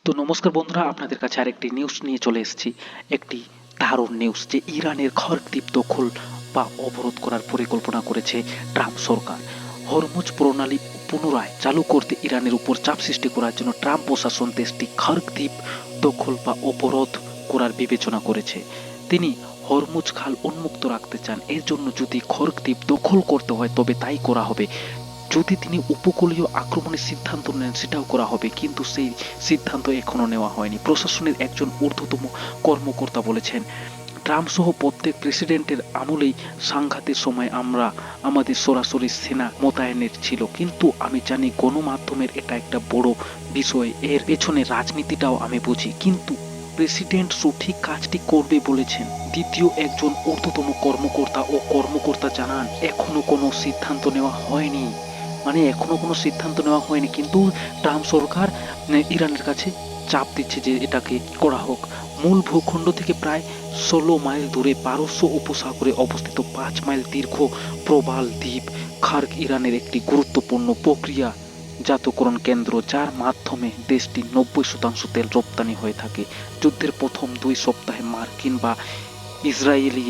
তো নমস্কার বন্ধুরা, আপনাদের কাছে আরেকটি নিউজ নিয়ে চলে এসেছি। একটি দারুণ নিউজ যে ইরানের খরদ্বীপ দখল বা অবরোধ করার পরিকল্পনা করেছে ট্রাম্প সরকার। হরমুজ প্রণালী পুনরায় চালু করতে ইরানের উপর চাপ সৃষ্টি করার জন্য ট্রাম্প প্রশাসন দেশটি খরদ্বীপ দখল বা অবরোধ করার বিবেচনা করেছে। তিনি হরমুজ খাল উন্মুক্ত রাখতে চান। এর জন্য যদি খরদ্বীপ দখল করতে হয় তবে তাই করা হবে। যদি তিনি উপকূলীয় আক্রমণের সিদ্ধান্ত নেন সেটাও করা হবে, কিন্তু সেই সিদ্ধান্ত এখনো নেওয়া হয়নি। প্রশাসনের একজন ঊর্ধ্বতম কর্মকর্তা বলেছেন, ট্রাম্প সহ প্রত্যেক প্রেসিডেন্টের আমলেই সংঘাতের সময় আমরা আমাদের সরাসরি সেনা মোতায়েনের ছিল, কিন্তু আমি জানি গণমাধ্যমের এটা একটা বড় বিষয়, এর পেছনে রাজনীতিটাও আমি বুঝি, কিন্তু প্রেসিডেন্ট সঠিক কাজটি করবে বলেছেন। দ্বিতীয় একজন ঊর্ধ্বতম কর্মকর্তা জানান, এখনো কোনো সিদ্ধান্ত নেওয়া হয়নি। এখনো কোনো সিদ্ধান্ত নেওয়া হয়নি, কিন্তু ট্রাম্প সরকার ইরানের কাছে চাপ দিচ্ছে যে এটাকে করা হোক। মূল ভূখণ্ড থেকে প্রায় 16 মাইল দূরে পারস্য উপসাগরে অবস্থিত 5 মাইল দীর্ঘ প্রবাল দ্বীপ খার্ক ইরানের একটি গুরুত্বপূর্ণ প্রক্রিয়াজাতকরণ কেন্দ্র, যার মাধ্যমে দেশটির 90% তেল রপ্তানি হয়ে থাকে। যুদ্ধের প্রথম 2 সপ্তাহে মার্কিন বা ইসরায়েলি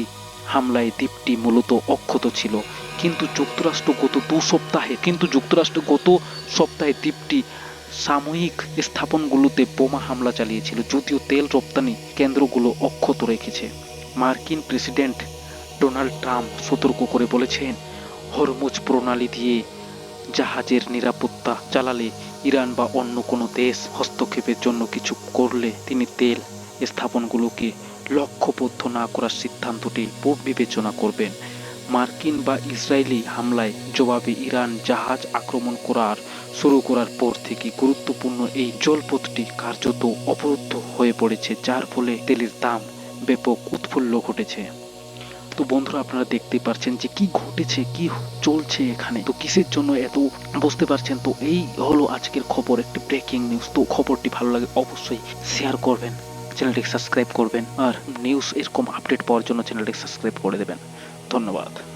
হামলায় দ্বীপটি মূলত অক্ষত ছিল, কিন্তু যুক্তরাষ্ট্র গত সপ্তাহে দ্বীপটি সাময়িক স্থাপনগুলোতে বোমা হামলা চালিয়েছিল, যদিও তেল রপ্তানি কেন্দ্রগুলো অক্ষত রেখেছে। মার্কিন প্রেসিডেন্ট ডোনাল্ড ট্রাম্প সতর্ক করে বলেছেন, হরমুজ প্রণালী দিয়ে জাহাজের নিরাপত্তা চালালে ইরান বা অন্য কোনো দেশ হস্তক্ষেপের জন্য কিছু করলে তিনি তেল স্থাপনগুলোকে লক্ষ্যবদ্ধ না করার সিদ্ধান্তটি বিবেচনা করবেন। মার্কিন বা ইসরায়েলি হামলায় জবাবে ইরান জাহাজ আক্রমণ শুরু করার পর থেকে গুরুত্বপূর্ণ এই জলপথটি কার্যত অবরুদ্ধ হয়ে পড়েছে, যার ফলে তেলের দাম ব্যাপক উৎফুল্ল ঘটেছে। তো বন্ধুরা, আপনারা দেখতেই পারছেন যে কি ঘটেছে, কি চলছে এখানে, তো কিসের জন্য এত বুঝতে পারছেন। তো এই হলো আজকের খবর, একটি ব্রেকিং নিউজ। তো খবরটি ভালো লাগে অবশ্যই শেয়ার করবেন, চ্যানেলটিকে সাবস্ক্রাইব করবেন, আর নিউজ এরকম আপডেট পাওয়ার জন্য চ্যানেলটিকে সাবস্ক্রাইব করে দেবেন। ধন্যবাদ।